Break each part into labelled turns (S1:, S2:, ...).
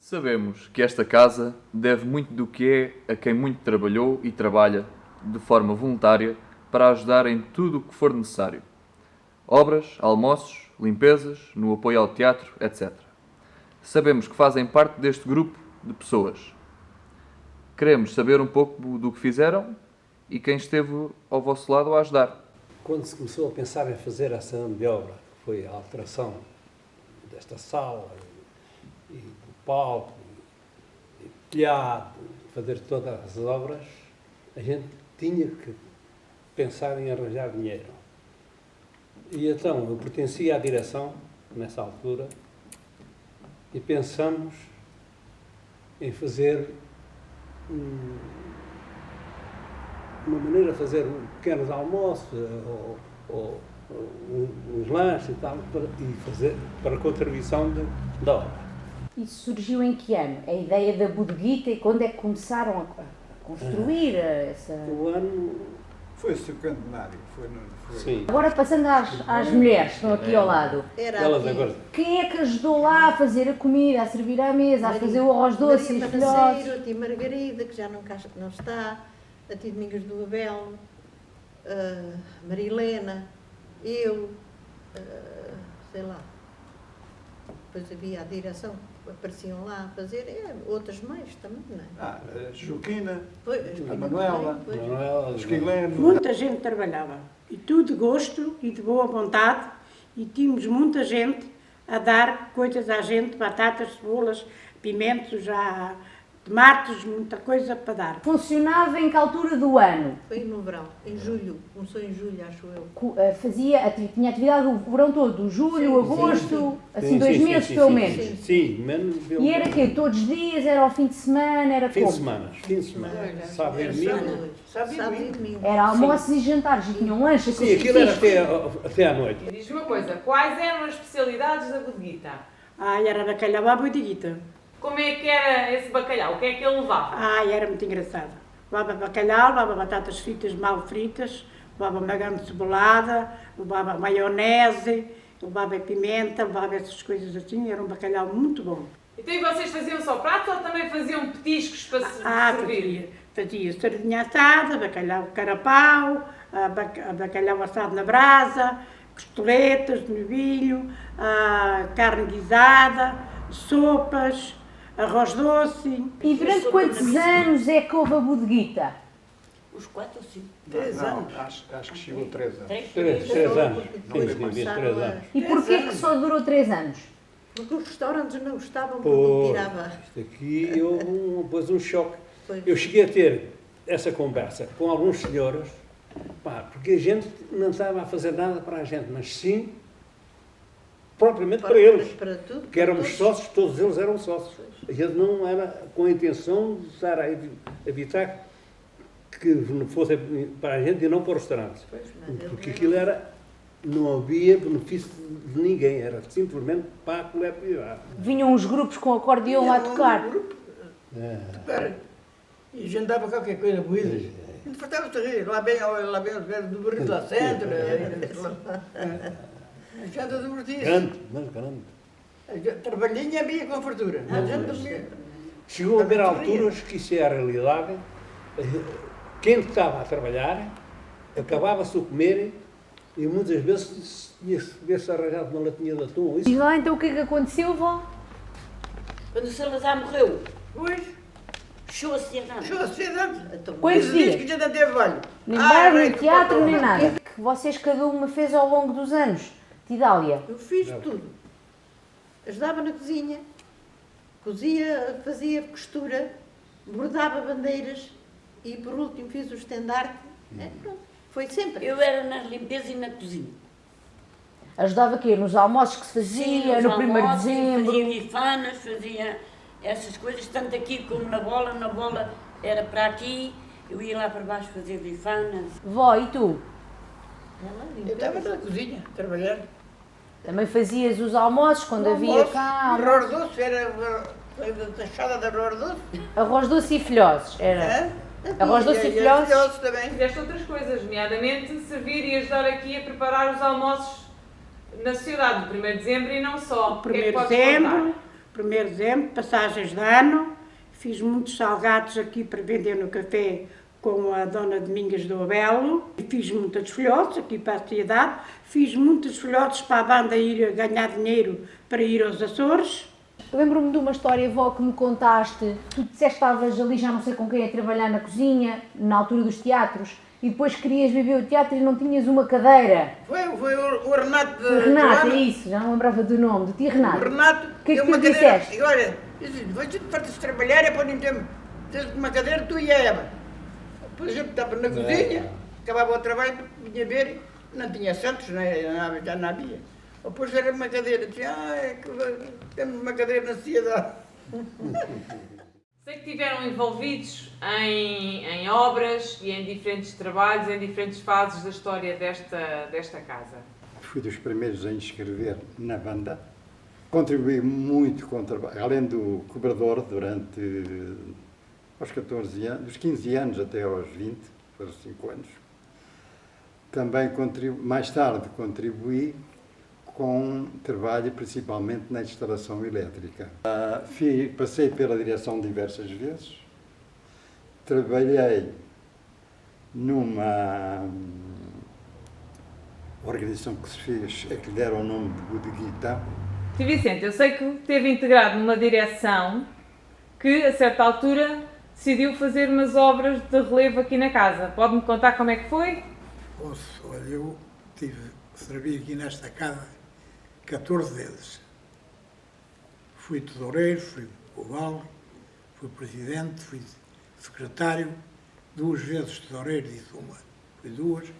S1: Sabemos que esta casa deve muito do que é a quem muito trabalhou e trabalha de forma voluntária para ajudar em tudo o que for necessário. Obras, almoços, limpezas, no apoio ao teatro, etc. Sabemos que fazem parte deste grupo de pessoas. Queremos saber um pouco do que fizeram e quem esteve ao vosso lado a ajudar.
S2: Quando se começou a pensar em fazer essa grande obra, que foi a alteração desta sala, e do palco, e telhado, fazer todas as obras, a gente tinha que pensar em arranjar dinheiro. E então eu pertencia à direção, nessa altura, e pensamos em fazer uma maneira de fazer pequenos almoços ou uns lanches e tal, para a contribuição da obra.
S3: Isso surgiu em que ano? A ideia da bodeguita e quando é que começaram a construir essa...
S2: O ano...
S4: Foi o cinquentenário.
S2: Sim.
S3: Agora passando às mulheres que estão aqui ao lado.
S2: Elas agora...
S3: Quem é que ajudou lá a fazer a comida, a servir à mesa, a fazer o arroz doce e os filhotes?
S5: A tia Margarida, que já não está, a tia Domingos do Abel, a Maria Helena, eu, sei lá. Depois havia a direção, apareciam lá a fazer, outras mais também, não é?
S4: A Joaquina,
S5: A
S4: a Manuela, o Esquileno.
S6: Muita gente trabalhava, e tudo de gosto e de boa vontade, e tínhamos muita gente a dar coisas à gente, batatas, cebolas, pimentos, tomates, muita coisa para dar.
S3: Funcionava em que altura do ano?
S5: Foi no verão, em julho, começou em julho, acho eu.
S3: Tinha atividade o verão todo, julho, agosto, assim 2 meses
S2: sim,
S3: pelo
S2: sim,
S3: menos.
S2: Sim, menos...
S3: E era quê? Todos os dias? Era ao fim de semana? Era
S2: Fim
S3: como?
S2: de semana, sábado e domingo.
S5: Sábado e domingo.
S3: Era almoços e jantares, e tinham lanche.
S2: Sim, aquilo era até à noite.
S7: Diz-me uma coisa, quais eram as especialidades da bodeguita?
S6: Era bacalhau à bodeguita.
S7: Como é que era esse bacalhau? O que é que ele levava?
S6: Era muito engraçado. Levava bacalhau, levava batatas fritas mal fritas, levava magrão cebolada, levava maionese, levava pimenta, levava essas coisas assim, era um bacalhau muito bom.
S7: Então e vocês faziam só pratos ou também faziam petiscos para se servir?
S6: Fazia sardinha assada, bacalhau carapau, bacalhau assado na brasa, costeletas de novilho, carne guisada, sopas, arroz doce.
S3: E durante quantos anos é que houve a bodeguita?
S8: Os 4 ou 5?
S5: 3 anos.
S4: Acho que chegou 3 anos.
S2: 3 anos.
S5: Depois
S2: Sim,
S5: começaram
S2: 3 anos.
S3: E porquê que só durou 3 anos?
S5: Porque os restaurantes não gostavam porque tirava.
S2: Isto aqui houve depois um choque.
S5: Pois.
S2: Eu cheguei a ter essa conversa com alguns senhores, porque a gente não estava a fazer nada para a gente, mas sim propriamente para eles.
S5: Para tudo.
S2: Que éramos sócios, todos eles eram sócios. A gente não era com a intenção de estar a evitar que não fosse para a gente e não para o restaurante. Porque aquilo não havia benefício de ninguém, era simplesmente para a coletividade.
S3: Vinham os grupos com acordeão lá a tocar.
S8: E jantava qualquer coisa moída. Faltava-se rir, lá bem do Barril da Centro. Janta divertida.
S2: Grande.
S8: Trabalhinha havia com fartura.
S2: Chegou a haver alturas que isso é a realidade. Quem estava a trabalhar, acabava-se o comer e muitas vezes tinha-se arranjado uma latinha de atum.
S3: E lá então o que é que aconteceu, vó?
S8: Quando o Salazar morreu,
S5: Pois,
S8: fechou a sociedade.
S5: show a sociedade. Então,
S3: Quantos dias?
S8: que já não teve olho.
S3: Nem bar, nem teatro, nem nada. Que vocês cada uma fez ao longo dos anos. Tidália.
S5: eu fiz tudo. Ajudava na cozinha, cozia, fazia costura, bordava bandeiras e por último fiz o estandarte. Pronto. Foi sempre.
S8: Eu era na limpeza e na cozinha.
S3: Ajudava aqui nos almoços que se fazia, no 1º de dezembro.
S8: Fazia bifanas, fazia essas coisas, tanto aqui como na bola era para aqui, eu ia lá para baixo fazer bifanas.
S3: Vó, e tu?
S8: Eu estava na cozinha, a trabalhar.
S3: Também fazias os almoços quando havia cá?
S8: Arroz doce, era a taxada de arroz doce.
S3: Arroz doce e filhoses, era? Arroz doce e filhoses?
S8: também.
S7: Fizeste outras coisas, nomeadamente servir e ajudar aqui a preparar os almoços na sociedade do 1º de dezembro e não só.
S6: O 1º de dezembro, 1º de dezembro, passagens de ano, fiz muitos salgados aqui para vender no café com a dona Domingas do Abelo, fiz muitos folhotes aqui para a sociedade, fiz muitos folhotes para a banda ir ganhar dinheiro para ir aos Açores.
S3: Eu lembro-me de uma história, vó, que me contaste. Tu disseste que estavas ali já não sei com quem a trabalhar na cozinha, na altura dos teatros, e depois querias viver o teatro e não tinhas uma cadeira.
S9: Foi o Renato de
S3: Renato,
S9: Joana.
S3: é isso, já não lembrava do nome, do tio Renato.
S9: O Renato
S3: que é que
S9: deu uma
S3: tu
S9: cadeira.
S3: disseste?
S9: E olha, disse, vai te fartas trabalhar, é para não ter uma cadeira, tu e a Eva. Depois a gente estava na cozinha, acabava o trabalho, vinha ver, não tinha santos, já não havia. Depois era uma cadeira, dizia, temos uma cadeira na sociedade.
S7: Sei que estiveram envolvidos em obras e em diferentes trabalhos, em diferentes fases da história desta casa.
S4: Fui dos primeiros a inscrever na banda. Contribuí muito com o trabalho, além do cobrador, durante aos 14 anos, dos 15 anos até aos 20, foram 5 anos. Também mais tarde contribuí com trabalho principalmente na instalação elétrica. Passei pela direção diversas vezes, trabalhei numa organização que se fez, a que lhe deram o nome de Bodeguita.
S7: Tio Vicente, eu sei que esteve integrado numa direção que, a certa altura, decidiu fazer umas obras de relevo aqui na casa. Pode-me contar como é que foi?
S10: Posso, olha, eu servi aqui nesta casa 14 vezes. Fui tesoureiro, fui vogal, fui presidente, fui secretário, 2 vezes tesoureiro, disse uma, fui 2.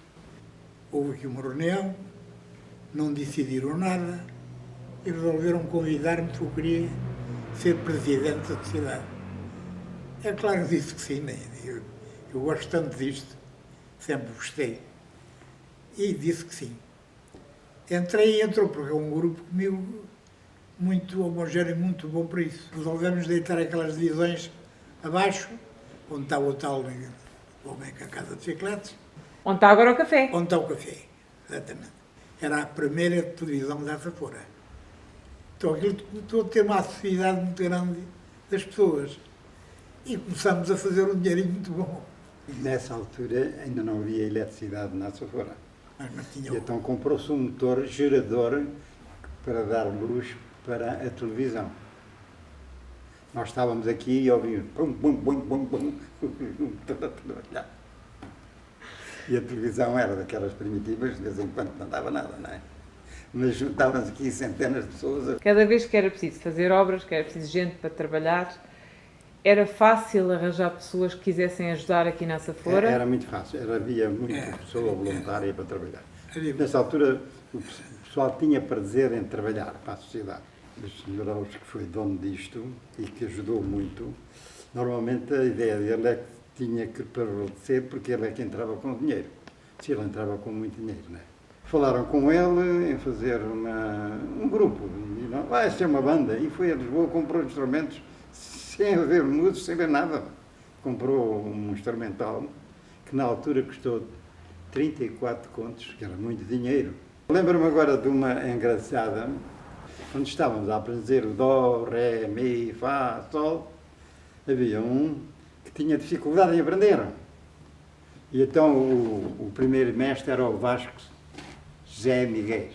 S10: Houve aqui uma reunião, não decidiram nada e resolveram convidar-me porque eu queria ser presidente da sociedade. É claro que disse que sim, né? Eu gosto tanto disto, sempre gostei. E disse que sim. Entrei e entrou, porque é um grupo comigo muito homogéneo, muito bom para isso. Resolvemos deitar aquelas divisões abaixo, onde está o tal homem com a casa de bicicletas.
S7: Onde está agora o café?
S10: Onde está o café, exatamente. Era a primeira televisão dessa fora. Então aquilo começou a ter uma acessibilidade muito grande das pessoas. E começámos a fazer um dinheirinho muito bom.
S4: Nessa altura ainda não havia eletricidade na Açafora.
S10: Tinha...
S4: E então comprou-se um motor gerador para dar luz para a televisão. Nós estávamos aqui e ouvimos pum, pum, pum, pum, pum, e a televisão era daquelas primitivas, de vez em quando não dava nada, não é? Mas juntavam-se aqui centenas de pessoas.
S7: Cada vez que era preciso fazer obras, que era preciso gente para trabalhar, era fácil arranjar pessoas que quisessem ajudar aqui na Açafora?
S4: Era muito fácil, havia muita pessoa voluntária para trabalhar. Nessa altura, o pessoal tinha prazer em trabalhar para a sociedade. O Sr. Alves, que foi dono disto e que ajudou muito, normalmente a ideia dele é que tinha que prevalecer porque ele é que entrava com dinheiro. Se ele entrava com muito dinheiro, não é? Falaram com ele em fazer um grupo, e não, vai ser uma banda, e foi a Lisboa, comprou instrumentos, sem haver músicos, sem ver nada. Comprou um instrumental que na altura custou 34 contos, que era muito dinheiro. Lembro-me agora de uma engraçada, quando estávamos a aprender o Dó, Ré, Mi, Fá, Sol, havia um que tinha dificuldade em aprender. E então o primeiro mestre era o Vasco José Miguel.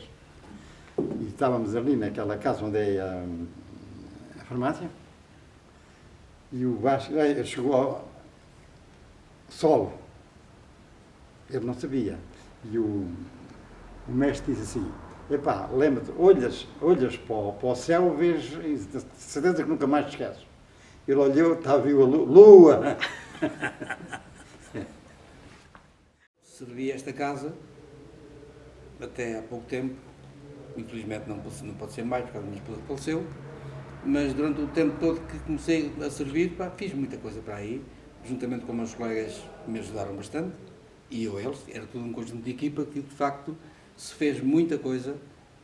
S4: E estávamos ali naquela casa onde é a farmácia. E o Vasco chegou ao Sol. Ele não sabia. E o mestre disse assim, epá, lembra-te, olhas para o céu, vês, de certeza que nunca mais te esqueces. Ele olhou, estava viu a lua.
S11: Servi esta casa até há pouco tempo, infelizmente não pode ser mais, porque a minha esposa faleceu, mas durante o tempo todo que comecei a servir, fiz muita coisa para aí, juntamente com meus colegas que me ajudaram bastante, e eles, era tudo um conjunto de equipa que de facto se fez muita coisa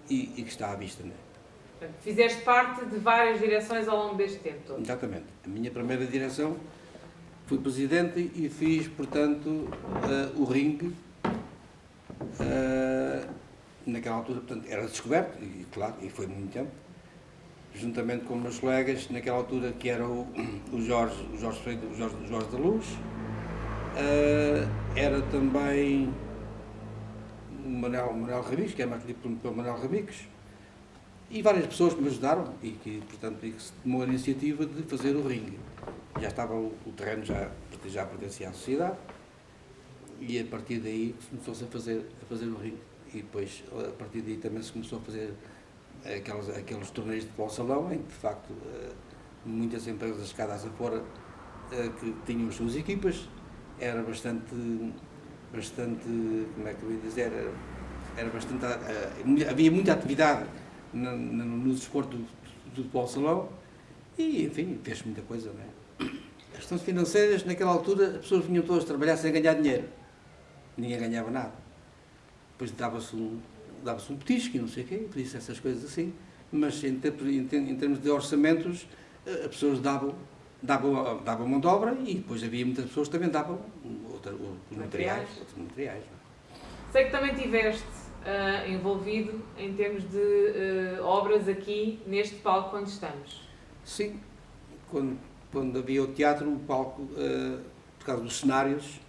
S11: e que está à vista. Não é?
S7: Fizeste parte de várias direções ao longo deste tempo todo.
S11: Exatamente. A minha primeira direção, fui presidente e fiz, portanto, o ringue. Naquela altura, portanto, era descoberto, e claro, e foi muito tempo. juntamente com meus colegas, naquela altura que era o Jorge da Luz, era também o Manuel Rabicos, que é mais conhecido pelo Manuel Rabicos, e várias pessoas que me ajudaram e que, portanto, se tomou a iniciativa de fazer o ringue. Já estava o terreno, já pertencia à sociedade, e a partir daí começou-se a fazer o ringue. E depois, a partir daí também se começou a fazer aqueles torneios de futebol salão, em que, de facto, muitas empresas escadas afora que tinham as suas equipas, era bastante, como é que eu ia dizer, era bastante, havia muita atividade no desporto do futebol salão e, enfim, fez muita coisa, não é? As questões financeiras, naquela altura, as pessoas vinham todas trabalhar sem ganhar dinheiro. Ninguém ganhava nada. Depois dava-se um petisco e não sei o quê, podia-se essas coisas assim, mas em termos de orçamentos, as pessoas davam mão de obra e depois havia muitas pessoas que também davam outros materiais.
S7: Sei que também estiveste envolvido em termos de obras aqui neste palco onde estamos.
S11: Sim, quando havia o teatro, o palco, por causa dos cenários,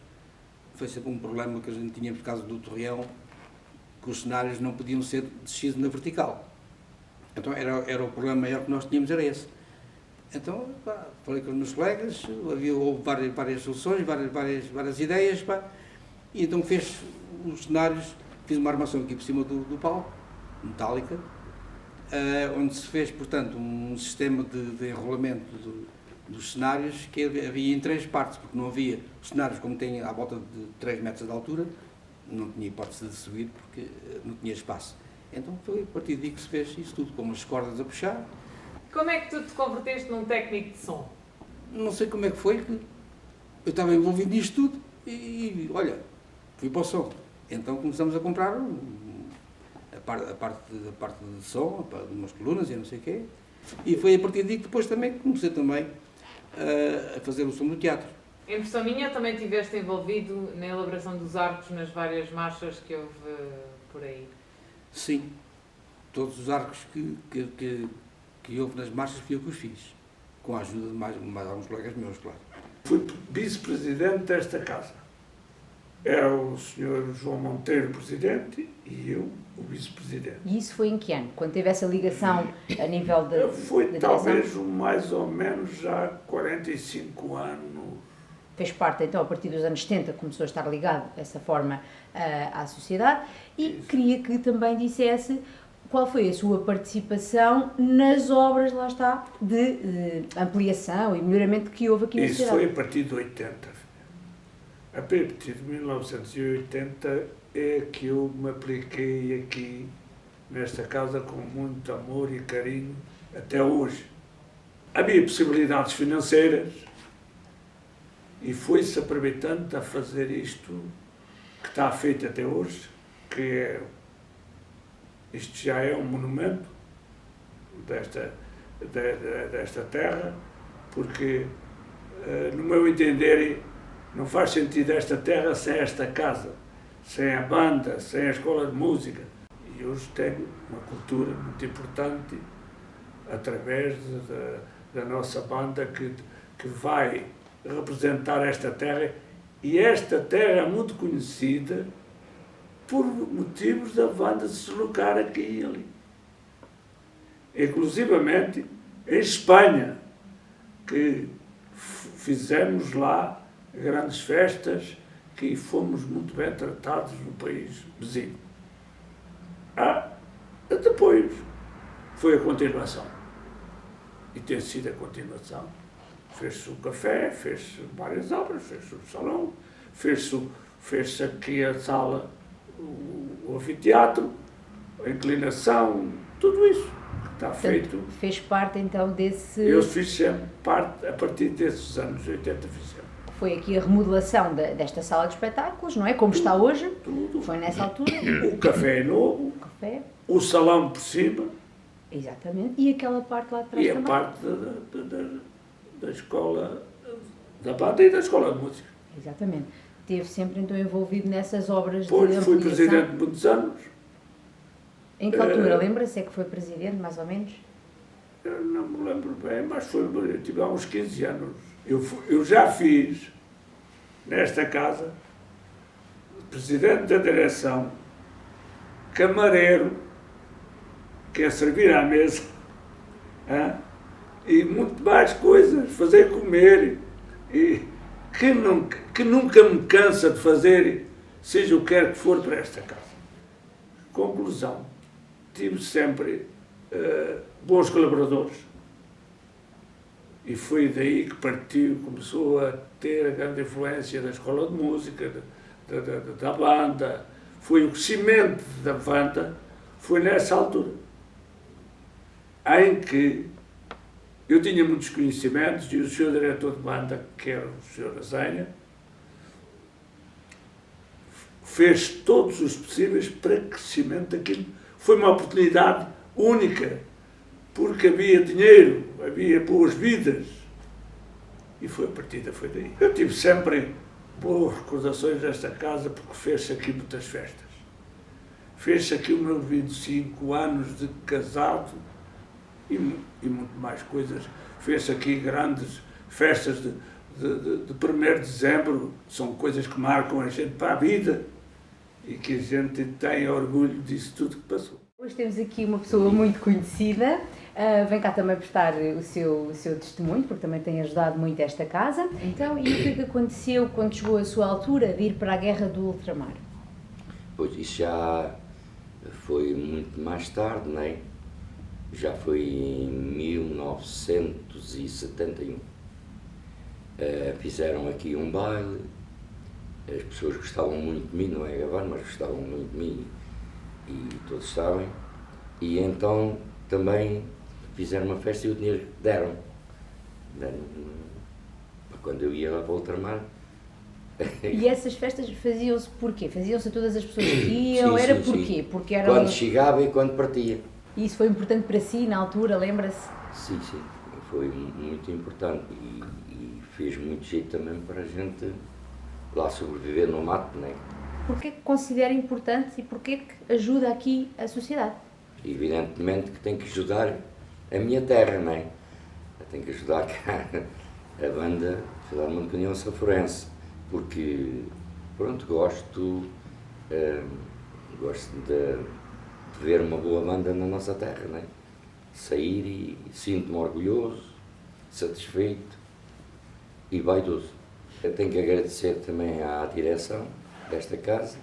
S11: foi sempre um problema que a gente tinha por causa do Torreão, que os cenários não podiam ser descidos na vertical. Então era o problema maior que nós tínhamos, era esse. Então, falei com os meus colegas, houve várias soluções, várias ideias, e então fiz os cenários, fiz uma armação aqui por cima do palco, metálica, onde se fez, portanto, um sistema de enrolamento dos cenários que havia em 3 partes, porque não havia os cenários como tem à volta de 3 metros de altura, não tinha hipótese de subir porque não tinha espaço. Então foi a partir daí que se fez isso tudo, com umas cordas a puxar.
S7: Como é que tu te converteste num técnico de som?
S11: Não sei como é que foi, eu estava envolvido nisto tudo e olha, fui para o som. Então começamos a comprar a parte de som, de umas colunas e não sei o quê. E foi a partir daí que depois também comecei também a fazer o som do teatro.
S7: Em impressão minha, também estiveste envolvido na elaboração dos arcos nas várias marchas que houve por aí.
S11: Sim, todos os arcos que houve nas marchas fui eu que os fiz, com a ajuda de mais alguns colegas meus, claro.
S10: Fui vice-presidente desta casa. Era o Sr. João Monteiro presidente e eu o vice-presidente.
S3: E isso foi em que ano? Quando teve essa ligação a nível de
S10: Foi
S3: de
S10: talvez
S3: direção?
S10: mais ou menos já 45 anos.
S3: Fez parte, então, a partir dos anos 70, começou a estar ligado dessa forma à sociedade e queria que também dissesse qual foi a sua participação nas obras, lá está, de ampliação e melhoramento que houve aqui na
S10: Isso
S3: sociedade.
S10: foi a partir de 80. A partir de 1980 é que eu me apliquei aqui, nesta casa, com muito amor e carinho, até hoje. Havia possibilidades financeiras e foi-se aproveitando a fazer isto que está feito até hoje, que é, isto já é um monumento desta terra, porque, no meu entender, não faz sentido esta terra sem esta casa, sem a banda, sem a escola de música. E hoje tenho uma cultura muito importante através da nossa banda que vai representar esta terra, e esta terra é muito conhecida por motivos da banda se deslocar aqui e ali. Inclusivamente em Espanha, que fizemos lá grandes festas, que fomos muito bem tratados no país vizinho. Depois foi a continuação. E tem sido a continuação. Fez-se o café, fez-se várias obras, fez-se o salão, fez-se aqui a sala, o anfiteatro, a inclinação, tudo isso está feito.
S3: Fez parte então desse...
S10: Eu fiz sempre parte, a partir desses anos 80 fiz sempre.
S3: Foi aqui a remodelação desta sala de espetáculos, não é? Como está hoje.
S10: Tudo.
S3: Foi nessa altura.
S10: O café é novo, o salão por cima.
S3: Exatamente. E aquela parte lá de trás
S10: e
S3: também.
S10: E a parte da escola, da banda e da escola de música.
S3: Exatamente. Esteve sempre então envolvido nessas obras de ampliação.
S10: Fui presidente muitos anos.
S3: Em que altura? Lembra-se? É que foi presidente, mais ou menos?
S12: Eu não me lembro bem, mas eu tive há uns 15 anos. Eu já fiz, nesta casa, presidente da direção, camareiro, que é servir à mesa, e muito mais coisas, fazer comer, e que nunca me cansa de fazer, seja o que quer que for para esta casa. Conclusão, tive sempre bons colaboradores. E foi daí que partiu, começou a ter a grande influência da escola de música, da banda. Foi o crescimento da banda, foi nessa altura, em que eu tinha muitos conhecimentos e o senhor diretor de banda, que era o senhor Azenha, fez todos os possíveis para o crescimento daquilo. Foi uma oportunidade única, porque havia dinheiro, havia boas vidas, e a partida foi daí. Eu tive sempre boas recordações desta casa, porque fez-se aqui muitas festas. Fez-se aqui os meus 25 anos de casado e muito mais coisas. Fez-se aqui grandes festas de 1º de dezembro, são coisas que marcam a gente para a vida e que a gente tem orgulho disso tudo que passou.
S3: Hoje temos aqui uma pessoa muito conhecida, vem cá também prestar o seu testemunho, porque também tem ajudado muito esta casa. Então, e o que é que aconteceu quando chegou a sua altura de ir para a Guerra do Ultramar?
S13: Pois, isso já foi muito mais tarde, não é? Já foi em 1971. Fizeram aqui um baile, as pessoas gostavam muito de mim, não é agora, mas gostavam muito de mim. E todos sabem, e então também fizeram uma festa e o dinheiro deram para quando eu ia lá para o Ultramar.
S3: E essas festas faziam-se porquê? Faziam-se a todas as pessoas que iam? Era porquê?
S13: Sim.
S3: Porque eram...
S13: Quando chegava e quando partia.
S3: E isso foi importante para si na altura, lembra-se?
S13: Sim, foi muito importante e fez muito jeito também para a gente lá sobreviver no mato, não é?
S3: Porquê que considera importante e porquê que ajuda aqui a sociedade?
S13: Evidentemente que tem que ajudar a minha terra, não é? Tem que ajudar a banda Filarmónica União Saforense, porque, pronto, gosto de ver uma boa banda na nossa terra, não é? Sair e sinto-me orgulhoso, satisfeito e vaidoso. Eu tenho que agradecer também à direção desta casa,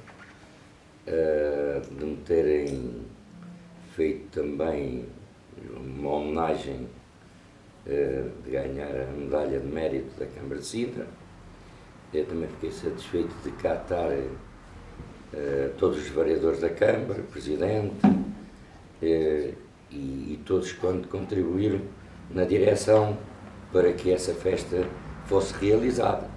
S13: de me terem feito também uma homenagem de ganhar a medalha de mérito da Câmara de Sintra. Eu também fiquei satisfeito de cá estar todos os vereadores da Câmara, o Presidente e todos quanto contribuíram na direção para que essa festa fosse realizada.